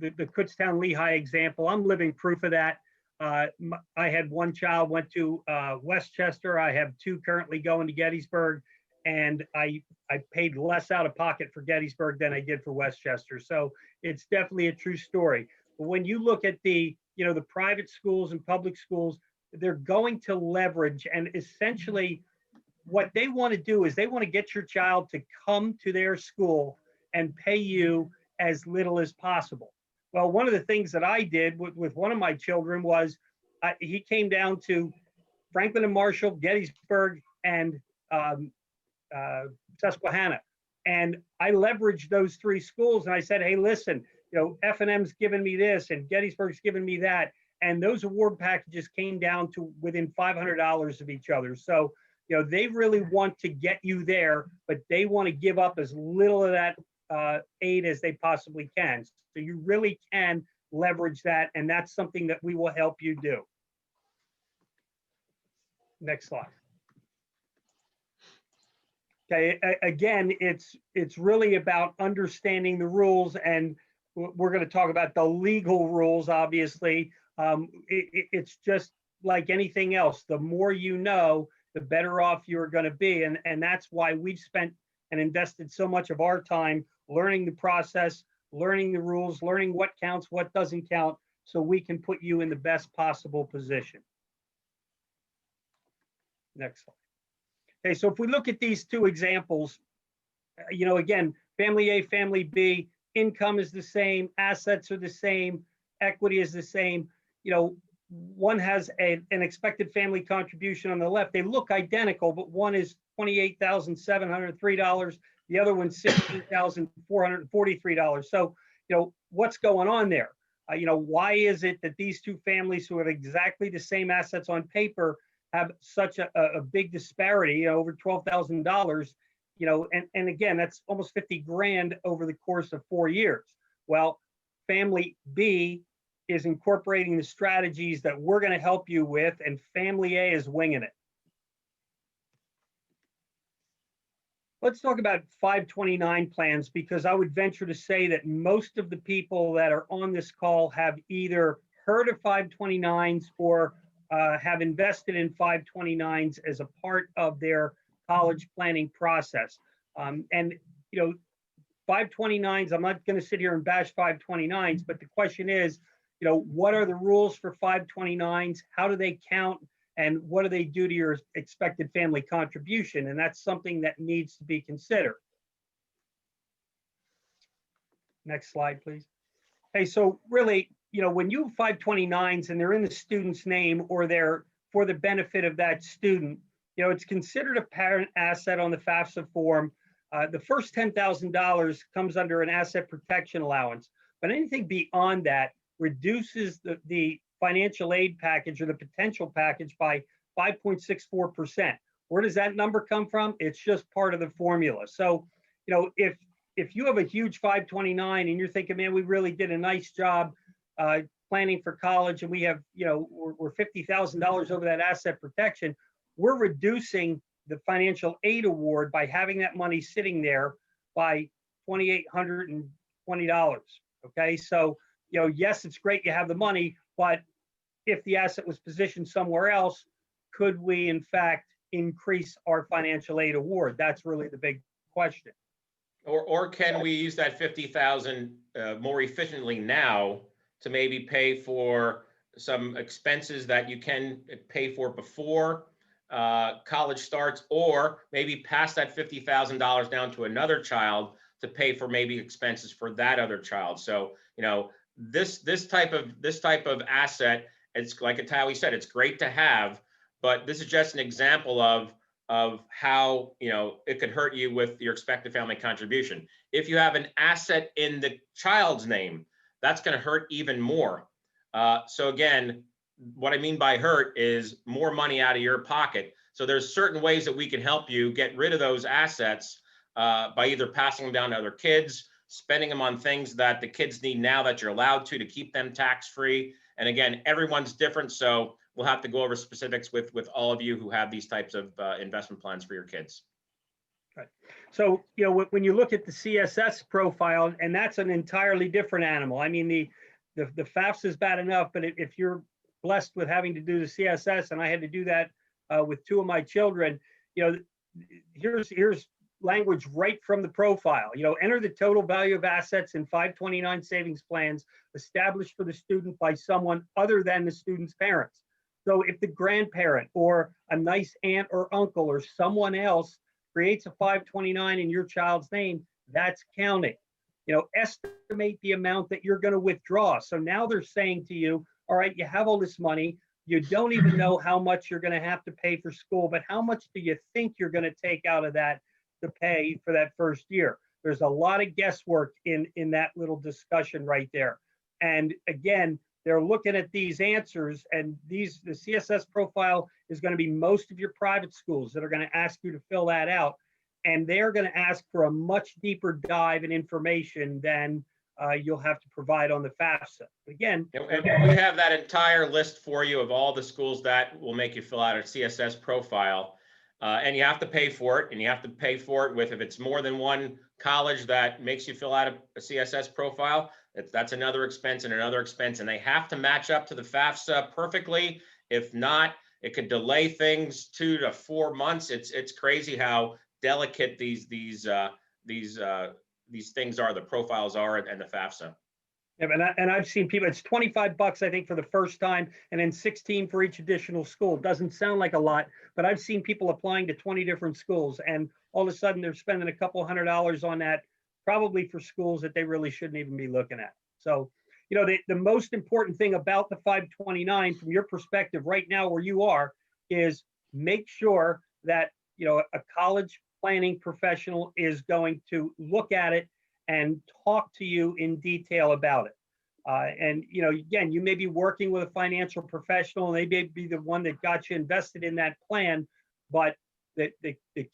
Kutztown Lehigh example. I'm living proof of that. I had one child went to Westchester. I have two currently going to Gettysburg, and I paid less out of pocket for Gettysburg than I did for Westchester. So it's definitely a true story. But when you look at the private schools and public schools, they're going to leverage, and essentially what they want to do is they want to get your child to come to their school and pay you as little as possible. Well, one of the things that I did with one of my children was he came down to Franklin and Marshall, Gettysburg, and Susquehanna. And I leveraged those three schools, and I said, hey, listen, F&M's given me this and Gettysburg's given me that. And those award packages came down to within $500 of each other. So, they really want to get you there, but they want to give up as little of that aid as they possibly can. So you really can leverage that, and that's something that we will help you do. Next slide. Okay, again, it's really about understanding the rules, and we're going to talk about the legal rules, obviously. It's just like anything else. The more you know, the better off you're going to be. And that's why we've spent and invested so much of our time learning the process, learning the rules, learning what counts, what doesn't count, so we can put you in the best possible position. Next slide. Okay, so if we look at these two examples, again, family A, family B, income is the same, assets are the same, equity is the same. One has an expected family contribution on the left. They look identical, but one is $28,703. The other one's $16,443. So, what's going on there? Why is it that these two families who have exactly the same assets on paper have such a big disparity, over $12,000, and again, that's almost 50 grand over the course of 4 years. Well, family B is incorporating the strategies that we're going to help you with, and family A is winging it. Let's talk about 529 plans, because I would venture to say that most of the people that are on this call have either heard of 529s or have invested in 529s as a part of their college planning process. And 529s, I'm not going to sit here and bash 529s, but the question is, what are the rules for 529s? How do they count? And what do they do to your expected family contribution? And that's something that needs to be considered. Next slide, please. Hey, so really, when you have 529s and they're in the student's name or they're for the benefit of that student, it's considered a parent asset on the FAFSA form. The first $10,000 comes under an asset protection allowance, but anything beyond that reduces the financial aid package or the potential package by 5.64%. Where does that number come from? It's just part of the formula. So, if you have a huge 529 and you're thinking, man, we really did a nice job planning for college, and we have, we're $50,000 over that asset protection, we're reducing the financial aid award by having that money sitting there by $2,820. Okay, so yes, it's great you have the money, but if the asset was positioned somewhere else, could we in fact increase our financial aid award? That's really the big question. Or can we use that 50,000 more efficiently now to maybe pay for some expenses that you can pay for before college starts, or maybe pass that $50,000 down to another child to pay for maybe expenses for that other child. So, this type of asset, it's like Howie said, it's great to have, but this is just an example of how it could hurt you with your expected family contribution. If you have an asset in the child's name, that's going to hurt even more. So again, what I mean by hurt is more money out of your pocket. So there's certain ways that we can help you get rid of those assets by either passing them down to other kids, spending them on things that the kids need now that you're allowed to keep them tax-free. And again, everyone's different, so we'll have to go over specifics with all of you who have these types of investment plans for your kids. Right. So, when you look at the CSS profile, and that's an entirely different animal. I mean, the FAFSA is bad enough, but if you're blessed with having to do the CSS, and I had to do that with two of my children, here's language right from the profile. Enter the total value of assets in 529 savings plans established for the student by someone other than the student's parents. So if the grandparent or a nice aunt or uncle or someone else creates a 529 in your child's name, that's counting. Estimate the amount that you're going to withdraw. So now they're saying to you, all right, you have all this money. You don't even know how much you're going to have to pay for school, but how much do you think you're going to take out of that to pay for that first year? There's a lot of guesswork in that little discussion right there. And again, they're looking at these answers, and the CSS profile is going to be most of your private schools that are going to ask you to fill that out. And they're going to ask for a much deeper dive in information than you'll have to provide on the FAFSA. Again, we have that entire list for you of all the schools that will make you fill out a CSS profile. And you have to pay for it, and you have to pay for it with, if it's more than one college that makes you fill out a CSS profile, that's another expense and another expense, and they have to match up to the FAFSA perfectly. If not, it could delay things 2 to 4 months. It's crazy how delicate these things are, the profiles are, and the FAFSA. Yeah, and I've seen people, it's $25, I think, for the first time, and then 16 for each additional school. It doesn't sound like a lot, but I've seen people applying to 20 different schools, and all of a sudden they're spending a couple $100 on that, probably for schools that they really shouldn't even be looking at. So, the most important thing about the 529 from your perspective right now where you are is make sure that, a college planning professional is going to look at it and talk to you in detail about it. And, again, you may be working with a financial professional, and they may be the one that got you invested in that plan. But the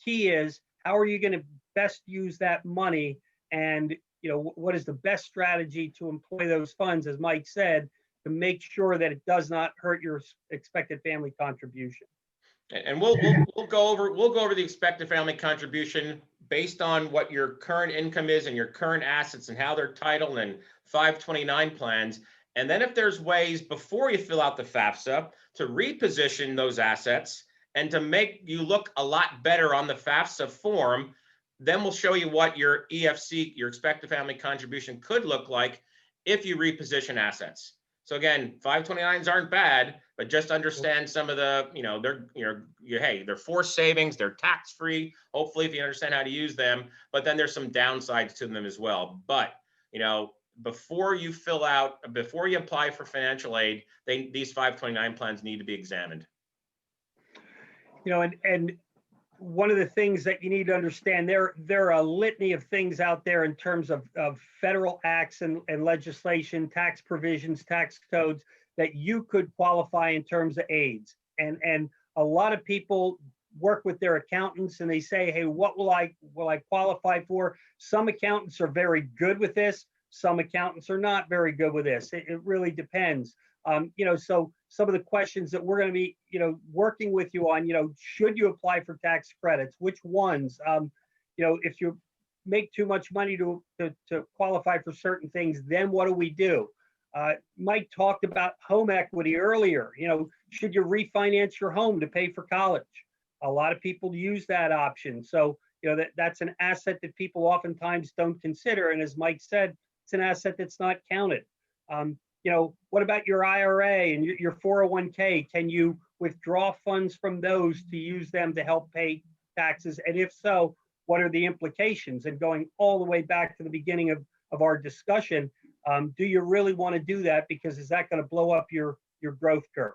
key is, how are you going to best use that money? And, what is the best strategy to employ those funds, as Mike said, to make sure that it does not hurt your expected family contribution? And we'll go over the expected family contribution based on what your current income is and your current assets and how they're titled and 529 plans. And then if there's ways before you fill out the FAFSA to reposition those assets and to make you look a lot better on the FAFSA form, then we'll show you what your EFC, your expected family contribution, could look like if you reposition assets. So again, 529s aren't bad, but just understand some of the, they're forced savings, they're tax-free, hopefully, if you understand how to use them, but then there's some downsides to them as well. But, before you apply for financial aid, these 529 plans need to be examined. And one of the things that you need to understand, there are a litany of things out there in terms of federal acts and legislation, tax provisions, tax codes that you could qualify in terms of aids. And a lot of people work with their accountants and they say, hey, what will I qualify for? Some accountants are very good with this. Some accountants are not very good with this. It really depends. So some of the questions that we're going to be, working with you on, should you apply for tax credits? Which ones? If you make too much money to qualify for certain things, then what do we do? Mike talked about home equity earlier. Should you refinance your home to pay for college? A lot of people use that option. So, that's an asset that people oftentimes don't consider. And as Mike said, it's an asset that's not counted. what about your IRA and your 401k? Can you withdraw funds from those to use them to help pay taxes? And if so, what are the implications? And going all the way back to the beginning of our discussion, do you really want to do that? Because is that going to blow up your growth curve?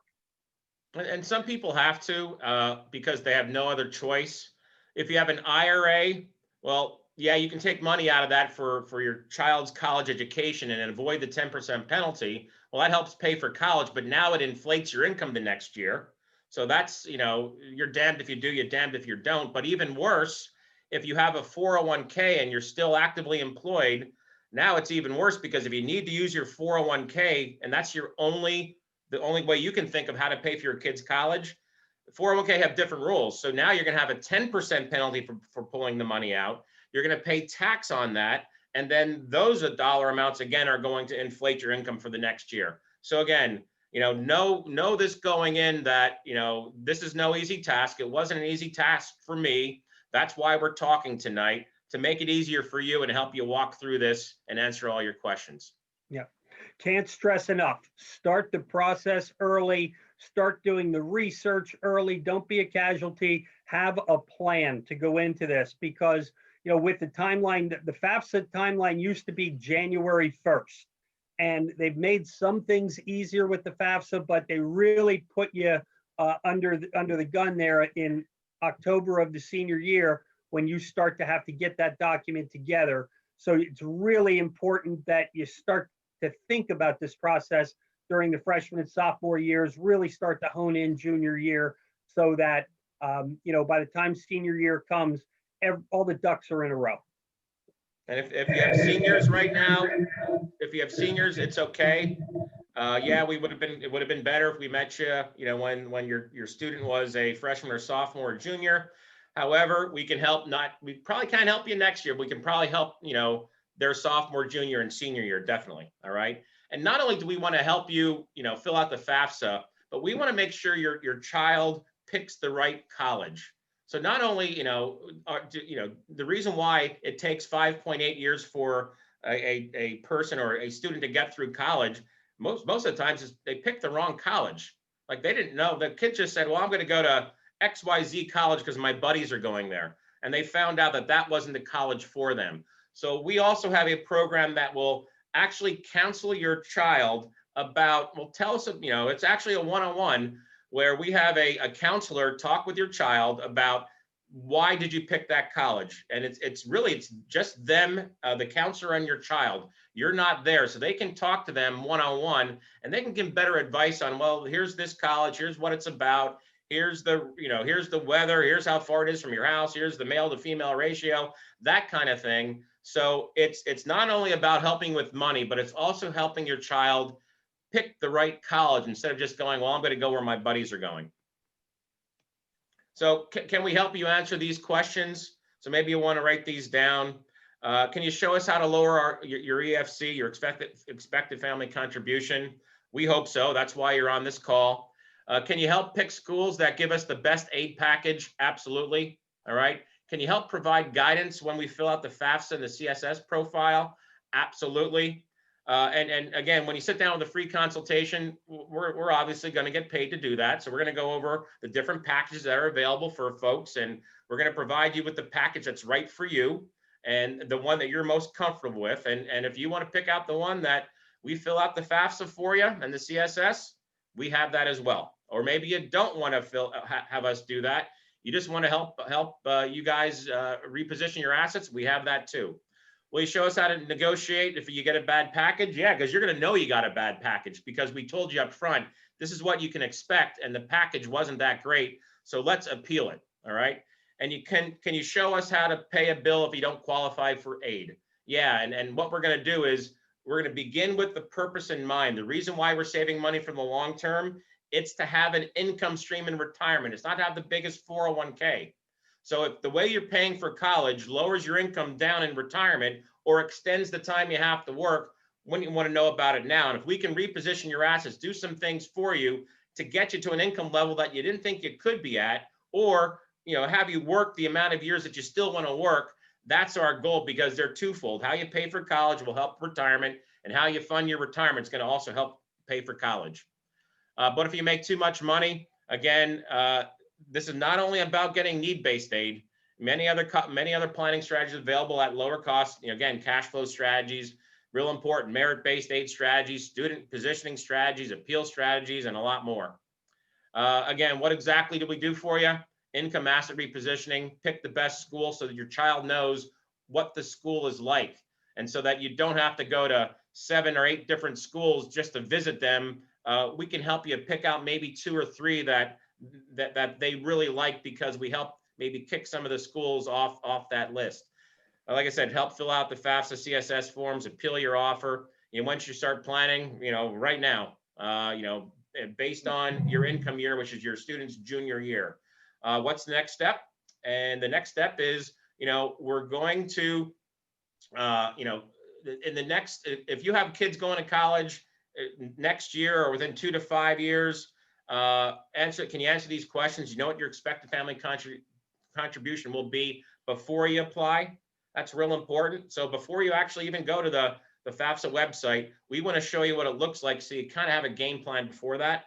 And some people have to because they have no other choice. If you have an IRA, well, yeah, you can take money out of that for your child's college education and avoid the 10% penalty. Well, that helps pay for college, but now it inflates your income the next year. So that's, you're damned if you do, you're damned if you don't. But even worse, if you have a 401k and you're still actively employed, now it's even worse, because if you need to use your 401k and that's the only way you can think of how to pay for your kids' college, 401k have different rules. So now you're going to have a 10% penalty for pulling the money out. You're going to pay tax on that. And then those dollar amounts, again, are going to inflate your income for the next year. So again, know this going in that, this is no easy task. It wasn't an easy task for me. That's why we're talking tonight, to make it easier for you and help you walk through this and answer all your questions. Yeah. Can't stress enough. Start the process early. Start doing the research early. Don't be a casualty. Have a plan to go into this, because with the timeline, the FAFSA timeline used to be January 1st, and they've made some things easier with the FAFSA, but they really put you under the gun there in October of the senior year, when you start to have to get that document together. So it's really important that you start to think about this process during the freshman and sophomore years, really start to hone in junior year, so that, by the time senior year comes, all the ducks are in a row. And if you have seniors right now, it's okay. Yeah, it would have been better if we met you, when your student was a freshman or sophomore or junior. However, we probably can't help you next year, but we can probably help, their sophomore, junior, and senior year, definitely. All right. And not only do we want to help you, fill out the FAFSA, but we want to make sure your child picks the right college. So not only, the reason why it takes 5.8 years for a person or a student to get through college, most of the times is they pick the wrong college. Like, they didn't know. The kid just said, well, I'm going to go to XYZ college because my buddies are going there. And they found out that wasn't the college for them. So we also have a program that will actually counsel your child about, well, tell us, it's actually a one-on-one where we have a counselor talk with your child about why did you pick that college. And it's just them, the counselor and your child. You're not there, so they can talk to them one-on-one, and they can give better advice on, well, here's this college, here's what it's about, here's the weather, here's how far it is from your house, here's the male to female ratio, that kind of thing. So it's not only about helping with money, but it's also helping your child pick the right college instead of just going, well, I'm going to go where my buddies are going. So can we help you answer these questions? So maybe you want to write these down. Can you show us how to lower your EFC, your expected family contribution? We hope so. That's why you're on this call. Can you help pick schools that give us the best aid package? Absolutely. All right. Can you help provide guidance when we fill out the FAFSA and the CSS profile? Absolutely. And again, when you sit down with a free consultation, we're obviously going to get paid to do that. So we're going to go over the different packages that are available for folks, and we're going to provide you with the package that's right for you and the one that you're most comfortable with. And if you want to pick out the one that we fill out the FAFSA for you and the CSS, we have that as well. Or maybe you don't want to have us do that. You just want to help you guys reposition your assets. We have that too. Will you show us how to negotiate if you get a bad package? Yeah, because you're going to know you got a bad package because we told you up front, this is what you can expect, and the package wasn't that great. So let's appeal it. All right. And can you show us how to pay a bill if you don't qualify for aid? Yeah, and what we're going to do is we're going to begin with the purpose in mind. The reason why we're saving money for the long term, it's to have an income stream in retirement. It's not to have the biggest 401k. So if the way you're paying for college lowers your income down in retirement or extends the time you have to work, when you want to know about it now. And if we can reposition your assets, do some things for you to get you to an income level that you didn't think you could be at, or have you work the amount of years that you still want to work, that's our goal, because they're twofold. How you pay for college will help retirement, and how you fund your retirement is going to also help pay for college. But if you make too much money, again, this is not only about getting need-based aid. Many other planning strategies available at lower cost. Again, cash flow strategies, real important, merit-based aid strategies, student positioning strategies, appeal strategies, and a lot more. Again, what exactly do we do for you? Income asset repositioning, pick the best school so that your child knows what the school is like, and so that you don't have to go to 7 or 8 different schools just to visit them. We can help you pick out maybe 2 or 3 that they really like, because we help maybe kick some of the schools off that list. Like I said, help fill out the FAFSA CSS forms, appeal your offer. Once you start planning, right now, based on your income year, which is your student's junior year, what's the next step? And the next step is, we're going to, in the next, if you have kids going to college next year or within 2 to 5 years, can you answer these questions? You know what your expected family contribution will be before you apply? That's real important. So before you actually even go to the FAFSA website, we want to show you what it looks like, so you kind of have a game plan before that.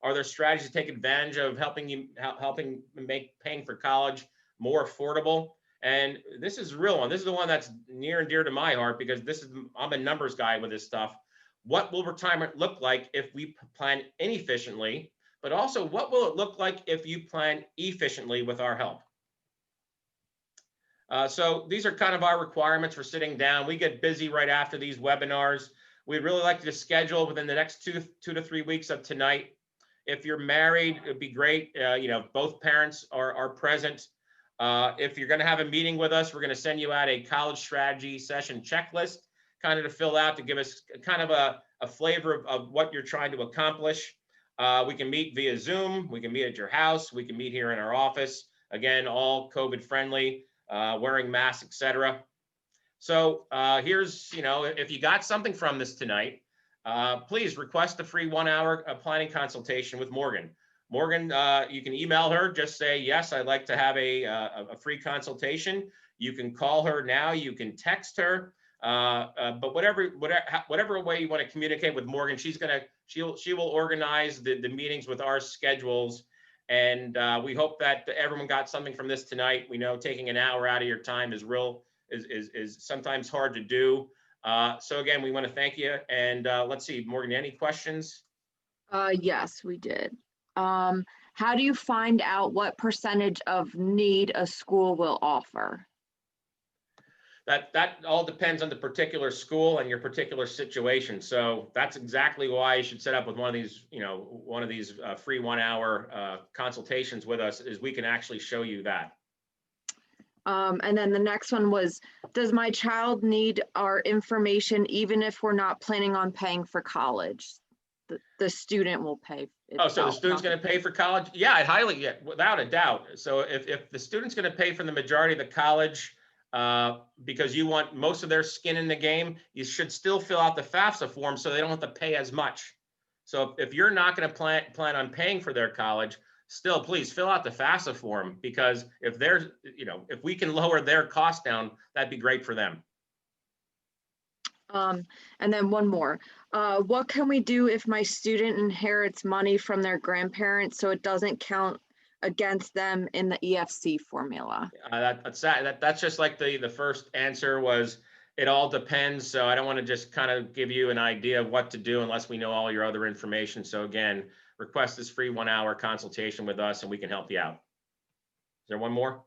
Are there strategies to take advantage of helping make paying for college more affordable? And this is a real one. This is the one that's near and dear to my heart, because I'm a numbers guy with this stuff. What will retirement look like if we plan inefficiently? But also, what will it look like if you plan efficiently with our help? So these are kind of our requirements for sitting down. We get busy right after these webinars. We'd really like to schedule within the next 2 to 3 weeks of tonight. If you're married, it'd be great. Both parents are present. If you're going to have a meeting with us, we're going to send you out a college strategy session checklist, kind of to fill out, to give us kind of a flavor of what you're trying to accomplish. We can meet via Zoom. We can meet at your house. We can meet here in our office. Again, all COVID friendly, wearing masks, etc. So here's, if you got something from this tonight, please request a free 1-hour planning consultation with Morgan. Morgan, you can email her, just say, yes, I'd like to have a free consultation. You can call her now, you can text her, but whatever way you want to communicate with Morgan, she will organize the meetings with our schedules. And we hope that everyone got something from this tonight. We know taking an hour out of your time is sometimes hard to do. So again, we want to thank you. And let's see, Morgan, any questions? Yes, we did. How do you find out what percentage of need a school will offer? That all depends on the particular school and your particular situation. So that's exactly why you should set up with one of these free 1-hour consultations with us, is we can actually show you that. And then the next one was, does my child need our information even if we're not planning on paying for college? The student will pay. Oh, so the student's going to pay for college? Yeah, without a doubt. So if the student's going to pay for the majority of the college, because you want most of their skin in the game, you should still fill out the FAFSA form so they don't have to pay as much. So if you're not going to plan on paying for their college, still please fill out the FAFSA form, because if we can lower their cost down, that'd be great for them. And then one more. What can we do if my student inherits money from their grandparents so it doesn't count against them in the EFC formula? That's just like the first answer was, it all depends. So I don't want to just kind of give you an idea of what to do unless we know all your other information. So again, request this free 1-hour consultation with us and we can help you out. Is there one more?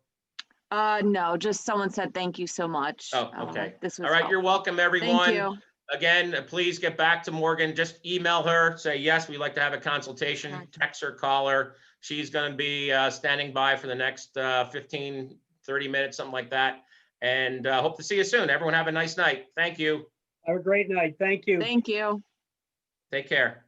No, just someone said thank you so much. Oh, okay. This was all right. helpful. You're welcome, everyone. Thank you. Again, please get back to Morgan. Just email her, say, yes, we'd like to have a consultation. Gotcha. Text her, call her. She's going to be standing by for the next 15, 30 minutes, something like that. And hope to see you soon. Everyone have a nice night. Thank you. Have a great night. Thank you. Thank you. Take care.